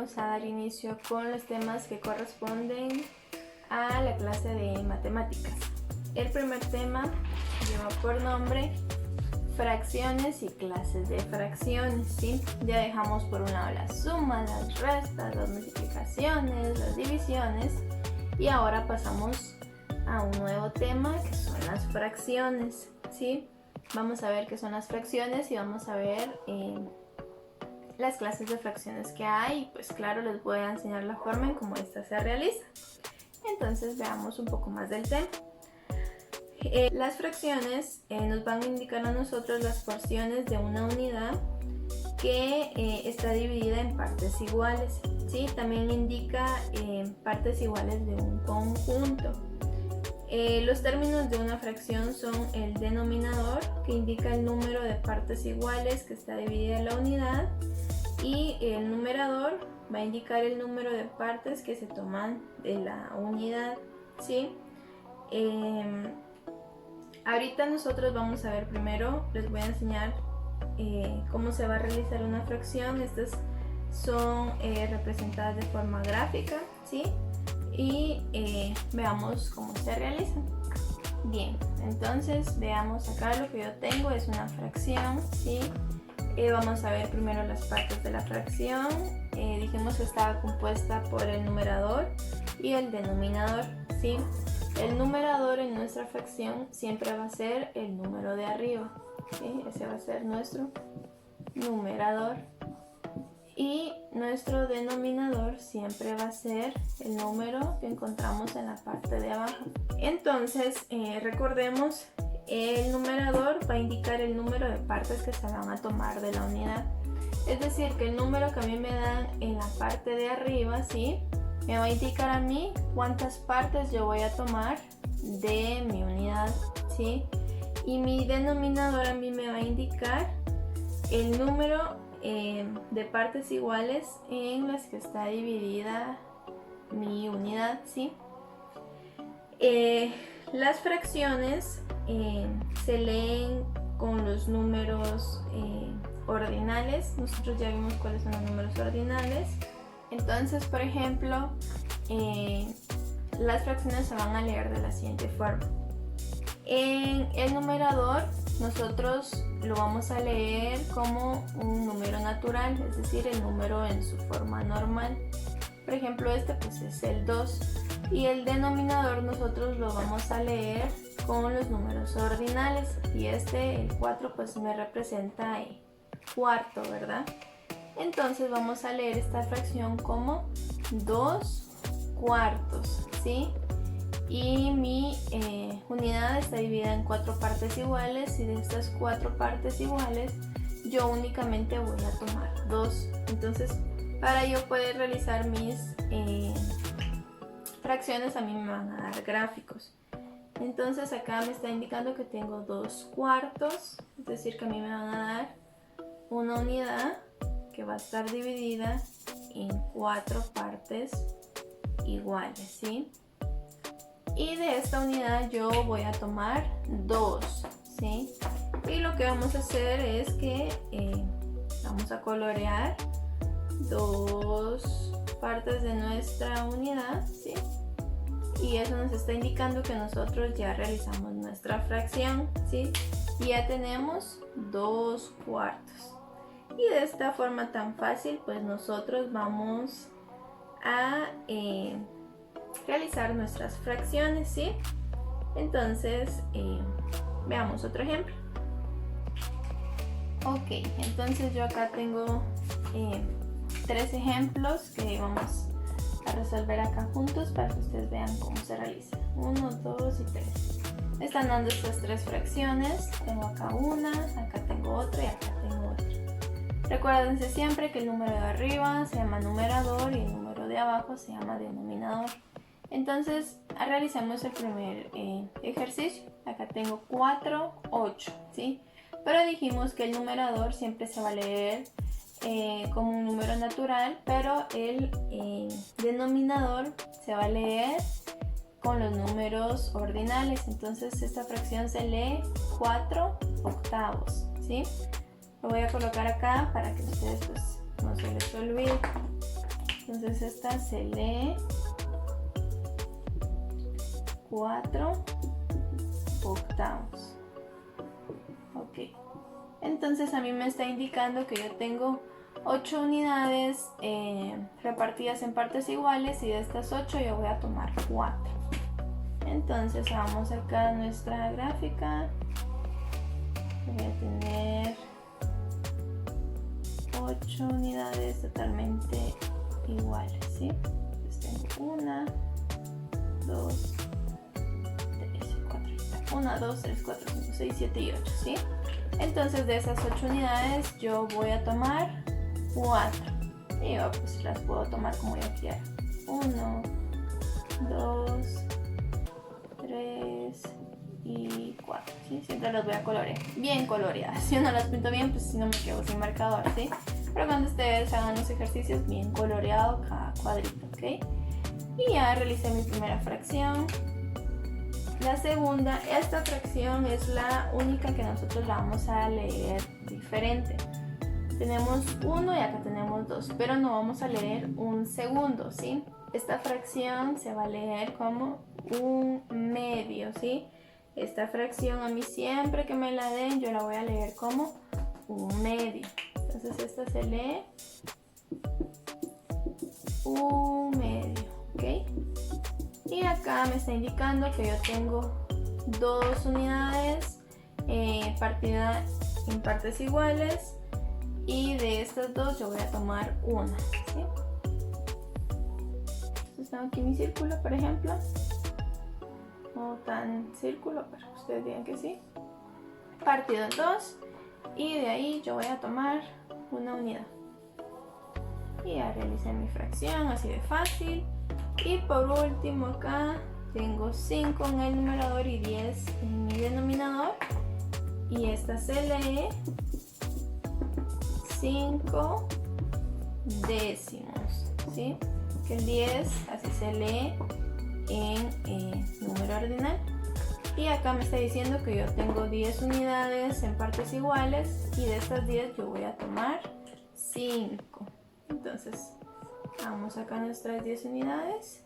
vamos a dar inicio con los temas que corresponden a la clase de matemáticas. El primer tema lleva por nombre fracciones y clases de fracciones, ¿sí? Ya dejamos por un lado las sumas, las restas, las multiplicaciones, las divisiones y ahora pasamos a un nuevo tema que son las fracciones, ¿sí? Vamos a ver qué son las fracciones y vamos a ver las clases de fracciones que hay. Pues claro, les voy a enseñar la forma en cómo esta se realiza. Entonces veamos un poco más del tema. Las fracciones nos van a indicar a nosotros las porciones de una unidad que está dividida en partes iguales, ¿sí? También indica partes iguales de un conjunto. Los términos de una fracción son el denominador, que indica el número de partes iguales que está dividida en la unidad, y el numerador va a indicar el número de partes que se toman de la unidad, ¿sí? Ahorita nosotros vamos a ver primero, les voy a enseñar cómo se va a realizar una fracción. Estas son representadas de forma gráfica, ¿sí? Y veamos cómo se realizan. Bien, entonces veamos acá lo que yo tengo es una fracción, ¿sí? Vamos a ver primero las partes de la fracción. Dijimos que estaba compuesta por el numerador y el denominador, ¿sí? El numerador en nuestra fracción siempre va a ser el número de arriba, ¿sí? Ese va a ser nuestro numerador. Y nuestro denominador siempre va a ser el número que encontramos en la parte de abajo. Entonces, recordemos, el numerador va a indicar el número de partes que se van a tomar de la unidad. Es decir, que el número que a mí me dan en la parte de arriba, ¿sí?, me va a indicar a mí cuántas partes yo voy a tomar de mi unidad, ¿sí? Y mi denominador a mí me va a indicar el número de partes iguales en las que está dividida mi unidad, ¿sí? Las fracciones se leen con los números ordinales. Nosotros ya vimos cuáles son los números ordinales. Entonces, por ejemplo, las fracciones se van a leer de la siguiente forma. En el numerador nosotros lo vamos a leer como un número natural, es decir, el número en su forma normal. Por ejemplo, este pues es el 2. Y el denominador nosotros lo vamos a leer con los números ordinales. Y el 4, pues me representa el cuarto, ¿verdad? Entonces vamos a leer esta fracción como 2 cuartos, ¿sí? Y mi unidad está dividida en 4 partes iguales, y de estas 4 partes iguales yo únicamente voy a tomar 2. Entonces, para yo poder realizar mis fracciones, a mí me van a dar gráficos. Entonces acá me está indicando que tengo 2 cuartos, es decir, que a mí me van a dar una unidad que va a estar dividida en 4 partes iguales, ¿sí? Y de esta unidad yo voy a tomar 2, ¿sí? Y lo que vamos a hacer es que vamos a colorear 2 partes de nuestra unidad, ¿sí? Y eso nos está indicando que nosotros ya realizamos nuestra fracción, ¿sí? Y ya tenemos 2 cuartos. Y de esta forma tan fácil, pues nosotros vamos a realizar nuestras fracciones, ¿sí? Entonces, veamos otro ejemplo. Ok, entonces yo acá tengo 3 ejemplos que vamos a resolver acá juntos para que ustedes vean cómo se realiza. 1, 2 y 3. Me están dando estas 3 fracciones. Tengo acá una, acá tengo otra y acá tengo otra. Recuérdense siempre que el número de arriba se llama numerador y el número de abajo se llama denominador. Entonces, realicemos el primer ejercicio. Acá tengo 4, 8, ¿sí? Pero dijimos que el numerador siempre se va a leer como un número natural, pero el denominador se va a leer con los números ordinales. Entonces, esta fracción se lee 4 octavos, ¿sí? Lo voy a colocar acá para que ustedes pues, no se les olvide. Entonces esta se lee 4 octavos. Ok. Entonces a mí me está indicando que yo tengo 8 unidades repartidas en partes iguales, y de estas 8 yo voy a tomar 4. Entonces vamos acá a nuestra gráfica. Voy a tener 8 unidades totalmente iguales, ¿sí? Entonces tengo 1, 2, 3, 4, 1, 2, 3, 4, 5, 6, 7 y 8, ¿sí? Entonces de esas 8 unidades yo voy a tomar 4, y yo pues las puedo tomar como yo quiera. 1, 2, 3 y 4, ¿sí? Siempre las voy a colorear bien coloreadas. Si no las pinto bien, pues si no me quedo sin marcador, ¿sí? Pero cuando ustedes hagan los ejercicios, bien coloreado cada cuadrito, ¿ok? Y ya realicé mi primera fracción. La segunda, esta fracción es la única que nosotros la vamos a leer diferente. Tenemos 1 y acá tenemos 2, pero no vamos a leer un segundo, ¿sí? Esta fracción se va a leer como 1/2, ¿sí? Esta fracción a mí siempre que me la den yo la voy a leer como 1/2. Entonces esta se lee 1/2, ¿ok? Y acá me está indicando que yo tengo 2 unidades partidas en partes iguales, y de estas 2 yo voy a tomar una, ¿sí? Entonces tengo aquí mi círculo, por ejemplo. No tan círculo, pero ustedes digan que sí. Partido en 2, y de ahí yo voy a tomar una unidad. Y ya realicé mi fracción, así de fácil. Y por último acá tengo 5 en el numerador y 10 en mi denominador, y esta se lee 5 décimos, ¿sí? Que el 10 así se lee en número ordinal. Y acá me está diciendo que yo tengo 10 unidades en partes iguales, y de estas 10 yo voy a tomar 5. Entonces vamos acá a nuestras 10 unidades.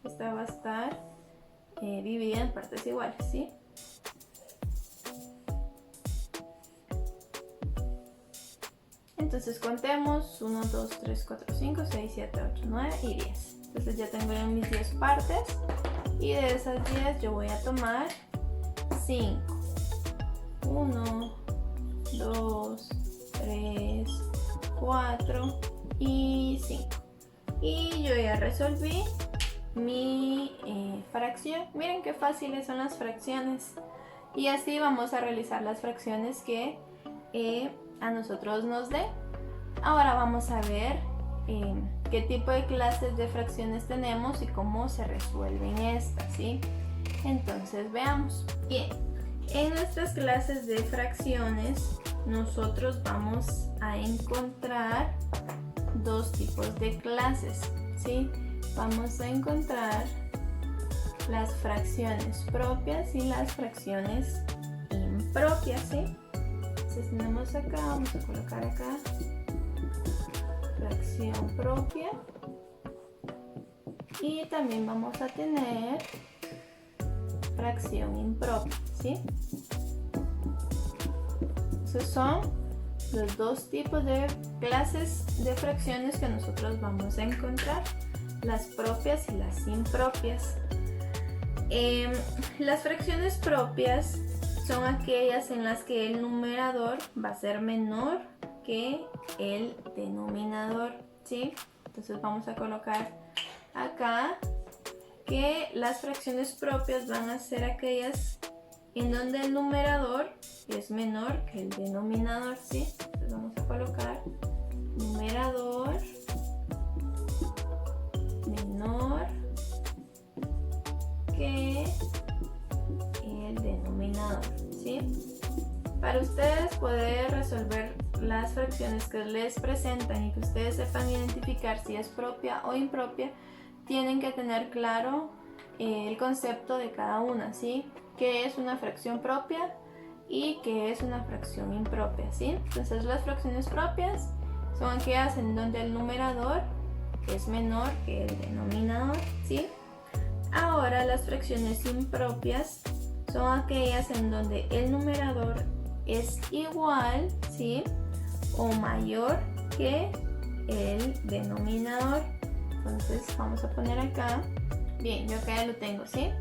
Esta va a estar dividida en partes iguales, ¿sí? Entonces contemos 1, 2, 3, 4, 5, 6, 7, 8, 9 y 10. Entonces ya tengo mis 10 partes, y de esas 10 yo voy a tomar 5. 1, 2, 3, 4 y 5. Y yo ya resolví mi fracción. Miren qué fáciles son las fracciones. Y así vamos a realizar las fracciones que a nosotros nos dé. Ahora vamos a ver qué tipo de clases de fracciones tenemos y cómo se resuelven estas, ¿sí? Entonces veamos. Bien, en nuestras clases de fracciones nosotros vamos a encontrar dos tipos de clases, ¿sí? Vamos a encontrar las fracciones propias y las fracciones impropias, ¿sí? Entonces tenemos acá, vamos a colocar acá fracción propia, y también vamos a tener fracción impropia, ¿sí? Esos son los dos tipos de clases de fracciones que nosotros vamos a encontrar, las propias y las impropias. Las fracciones propias son aquellas en las que el numerador va a ser menor que el denominador, ¿sí? Entonces vamos a colocar acá que las fracciones propias van a ser aquellas en donde el numerador es menor que el denominador, ¿sí? Entonces vamos a colocar numerador menor que el denominador, ¿sí? Para ustedes poder resolver las fracciones que les presentan y que ustedes sepan identificar si es propia o impropia, tienen que tener claro el concepto de cada una, ¿sí? ¿Qué es una fracción propia y qué es una fracción impropia, ¿sí? Entonces las fracciones propias son aquellas en donde el numerador es menor que el denominador, ¿sí? Ahora las fracciones impropias son aquellas en donde el numerador es igual, ¿sí? O mayor que el denominador. Entonces vamos a poner acá. Bien, yo acá ya lo tengo, ¿sí?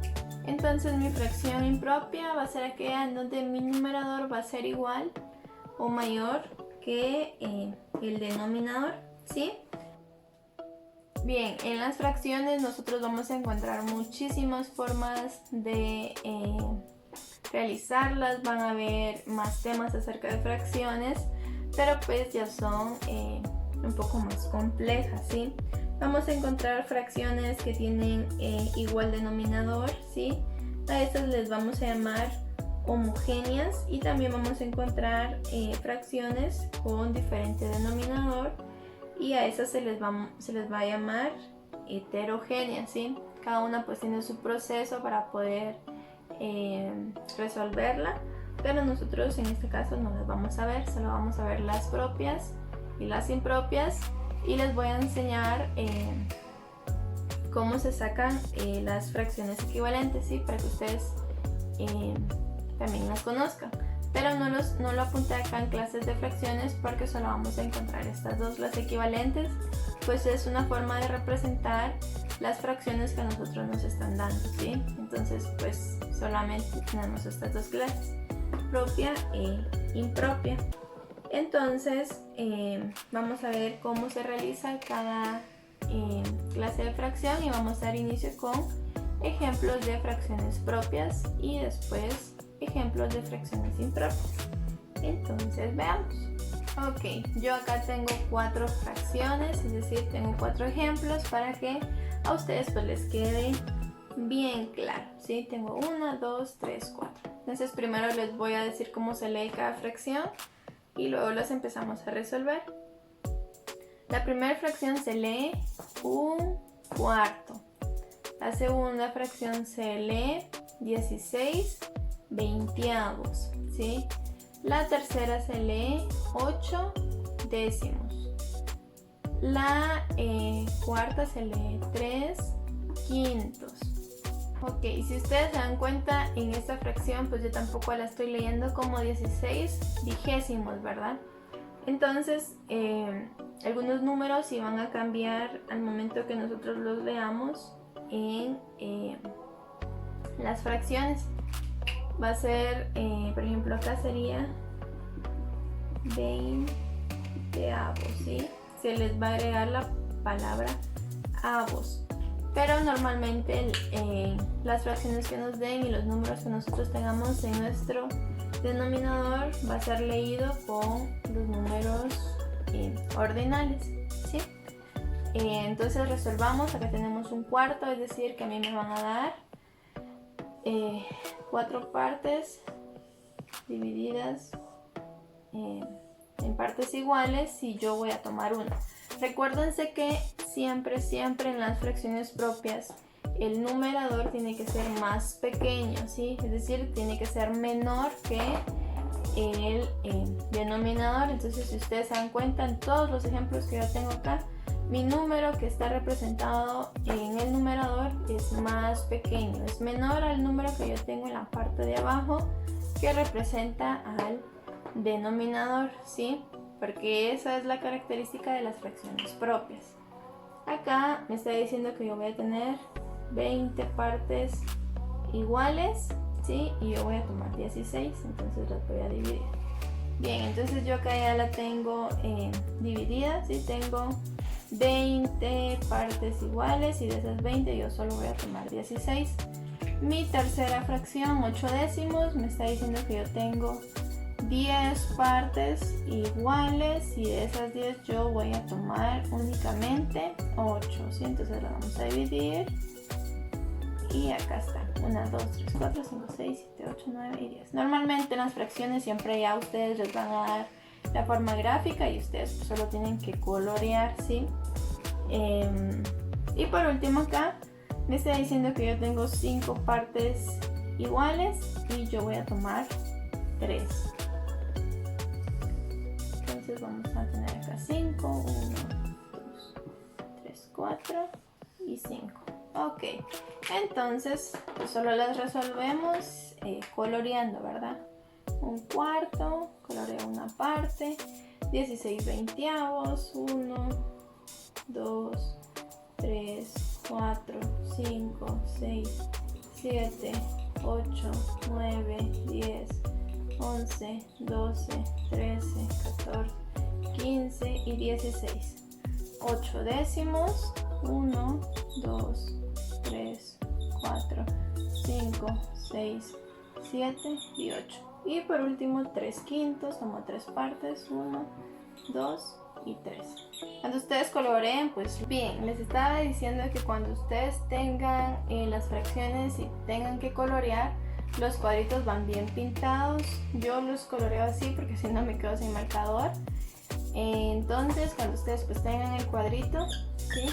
Entonces mi fracción impropia va a ser aquella en donde mi numerador va a ser igual o mayor que el denominador, ¿sí? Bien, en las fracciones nosotros vamos a encontrar muchísimas formas de realizarlas. Van a haber más temas acerca de fracciones, pero pues ya son un poco más complejas, ¿sí? Vamos a encontrar fracciones que tienen igual denominador, ¿sí? A estas les vamos a llamar homogéneas, y también vamos a encontrar fracciones con diferente denominador, y a esas se les va a llamar heterogéneas, ¿sí? Cada una pues tiene su proceso para poder resolverla, pero nosotros en este caso no las vamos a ver, solo vamos a ver las propias y las impropias, y les voy a enseñar cómo se sacan las fracciones equivalentes, ¿sí? Para que ustedes también las conozcan, pero no lo apunté acá en clases de fracciones porque solo vamos a encontrar estas dos. Las equivalentes pues es una forma de representar las fracciones que a nosotros nos están dando, ¿sí? Entonces pues solamente tenemos estas dos clases, propia e impropia. Entonces vamos a ver cómo se realiza cada clase de fracción, y vamos a dar inicio con ejemplos de fracciones propias y después ejemplos de fracciones impropias. Entonces veamos. Ok, yo acá tengo 4 fracciones, es decir, tengo 4 ejemplos para que a ustedes pues les quede bien claro, ¿sí? Tengo 1, 2, 3, 4. Entonces primero les voy a decir cómo se lee cada fracción y luego las empezamos a resolver. La primera fracción se lee 1/4. La segunda fracción se lee 16/20, ¿sí? La tercera se lee 8/10. La cuarta se lee 3/5. Ok, si ustedes se dan cuenta, en esta fracción pues yo tampoco la estoy leyendo como 16/20, ¿verdad? Entonces algunos números sí van a cambiar al momento que nosotros los leamos en las fracciones. Va a ser, por ejemplo, acá sería 20 avos, ¿sí? Se les va a agregar la palabra avos, pero normalmente las fracciones que nos den y los números que nosotros tengamos en nuestro denominador va a ser leído con los números ordinales, ¿sí? Entonces resolvamos. Acá tenemos 1/4, es decir que a mí me van a dar 4 partes divididas en partes iguales, y yo voy a tomar una. Recuérdense que siempre en las fracciones propias el numerador tiene que ser más pequeño, ¿sí? Es decir, tiene que ser menor que el denominador. Entonces, si ustedes se dan cuenta, en todos los ejemplos que yo tengo acá, mi número que está representado en el numerador es más pequeño, es menor al número que yo tengo en la parte de abajo que representa al denominador, ¿sí? Porque esa es la característica de las fracciones propias. Acá me está diciendo que yo voy a tener 20 partes iguales, ¿sí? Y yo voy a tomar 16, entonces las voy a dividir. Bien, entonces yo acá ya la tengo dividida, ¿sí? Tengo 20 partes iguales, y de esas 20 yo solo voy a tomar 16. Mi tercera fracción, 8/10, me está diciendo que yo tengo 10 partes iguales, y de esas 10 yo voy a tomar únicamente 8, ¿sí? Entonces la vamos a dividir, y acá está, 1, 2, 3, 4, 5, 6, 7, 8, 9 y 10. Normalmente en las fracciones siempre ya ustedes les van a dar la forma gráfica y ustedes solo tienen que colorear, ¿sí? Y por último acá me está diciendo que yo tengo 5 partes iguales, y yo voy a tomar 3. Entonces vamos a tener acá 5, 1, 2, 3, 4 y 5. Ok, entonces pues solo las resolvemos coloreando, ¿verdad? Un cuarto, coloreo una parte, 16 veinteavos, 1, 2, 3, 4, 5, 6, 7, 8, 9, 10, 11, 12, 13, 14, 15 y 16. 8 décimos, 1, 2, 3, 4, 5, 6, 7 y 8. Y por último 3 quintos, tomo 3 partes, 1, 2 y 3. Cuando ustedes coloreen, pues bien, les estaba diciendo que cuando ustedes tengan las fracciones y tengan que colorear, los cuadritos van bien pintados. Yo los coloreo así porque si no me quedo sin marcador. Entonces cuando ustedes pues tengan el cuadrito, ¿sí?,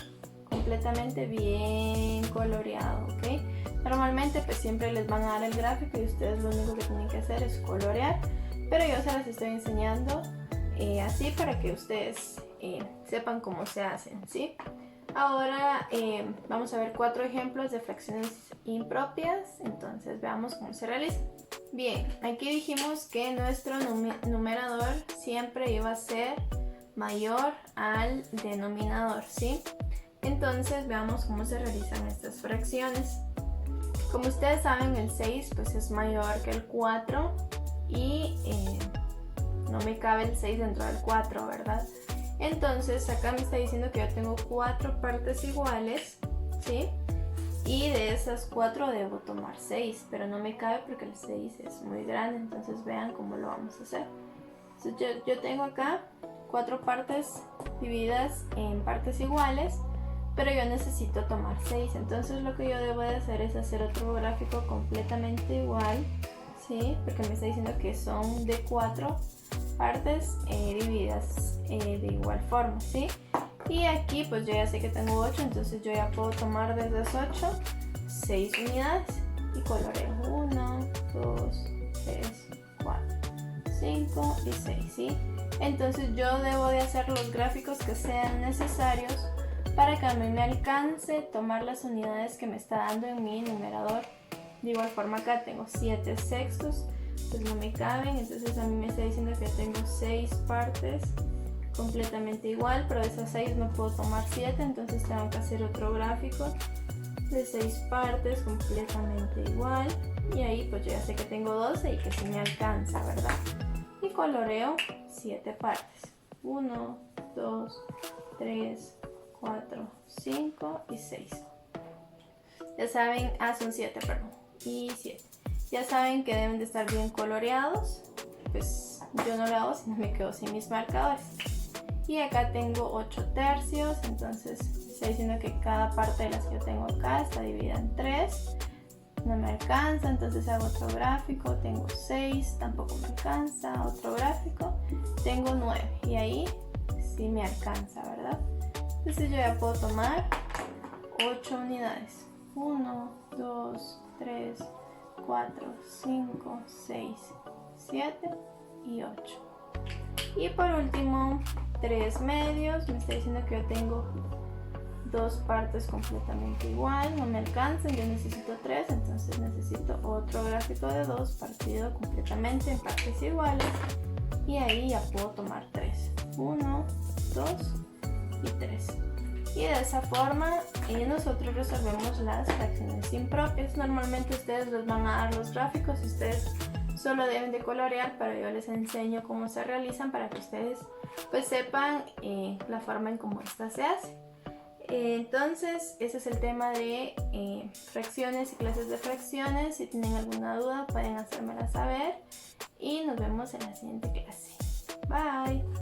completamente bien coloreado, ¿ok? Normalmente pues siempre les van a dar el gráfico y ustedes lo único que tienen que hacer es colorear, pero yo se las estoy enseñando así para que ustedes sepan cómo se hacen, ¿sí? Ahora vamos a ver 4 ejemplos de fracciones impropias, entonces veamos cómo se realiza. Bien, aquí dijimos que nuestro numerador siempre iba a ser mayor al denominador, ¿sí? Entonces veamos cómo se realizan estas fracciones. Como ustedes saben, el 6 pues es mayor que el 4 y no me cabe el 6 dentro del 4, ¿verdad? Entonces acá me está diciendo que yo tengo 4 partes iguales, ¿sí? Y de esas 4 debo tomar 6, pero no me cabe porque el 6 es muy grande, entonces vean cómo lo vamos a hacer. Entonces yo tengo acá 4 partes divididas en partes iguales, pero yo necesito tomar 6, entonces lo que yo debo de hacer es hacer otro gráfico completamente igual, ¿sí? Porque me está diciendo que son de 4 partes divididas de igual forma, ¿sí? Y aquí pues yo ya sé que tengo 8, entonces yo ya puedo tomar de esas 8 6 unidades y coloreo 1, 2, 3, 4, 5 y 6, ¿sí? Entonces yo debo de hacer los gráficos que sean necesarios para que a mí me alcance tomar las unidades que me está dando en mi numerador. De igual forma acá tengo 7 sextos, pues no me caben, entonces a mí me está diciendo que tengo 6 partes completamente igual, pero de esas 6 no puedo tomar 7, entonces tengo que hacer otro gráfico de 6 partes completamente igual, y ahí pues yo ya sé que tengo 12 y que sí me alcanza, ¿verdad? Y coloreo 7 partes, 1, 2, 3, 4, 5 y 6. Ya saben, son 7, perdón, y 7. Ya saben que deben de estar bien coloreados, pues yo no lo hago si no me quedo sin mis marcadores. Y acá tengo 8 tercios, entonces está diciendo que cada parte de las que yo tengo acá está dividida en 3. No me alcanza, entonces hago otro gráfico, tengo 6, tampoco me alcanza, otro gráfico, tengo 9 y ahí sí me alcanza, ¿verdad? Entonces yo ya puedo tomar 8 unidades, 1, 2, 3, 4, 5, 6, 7 y 8. Y por último 3 medios, me está diciendo que yo tengo 2 partes completamente igual, no me alcanzan, yo necesito 3, entonces necesito otro gráfico de 2 partido completamente en partes iguales y ahí ya puedo tomar 3, 1, 2 y 3. Y de esa forma nosotros resolvemos las fracciones impropias. Normalmente ustedes les van a dar los gráficos y ustedes solo deben de colorear, pero yo les enseño cómo se realizan para que ustedes pues sepan la forma en cómo esta se hace. Entonces ese es el tema de fracciones y clases de fracciones. Si tienen alguna duda pueden hacérmela saber y nos vemos en la siguiente clase. Bye.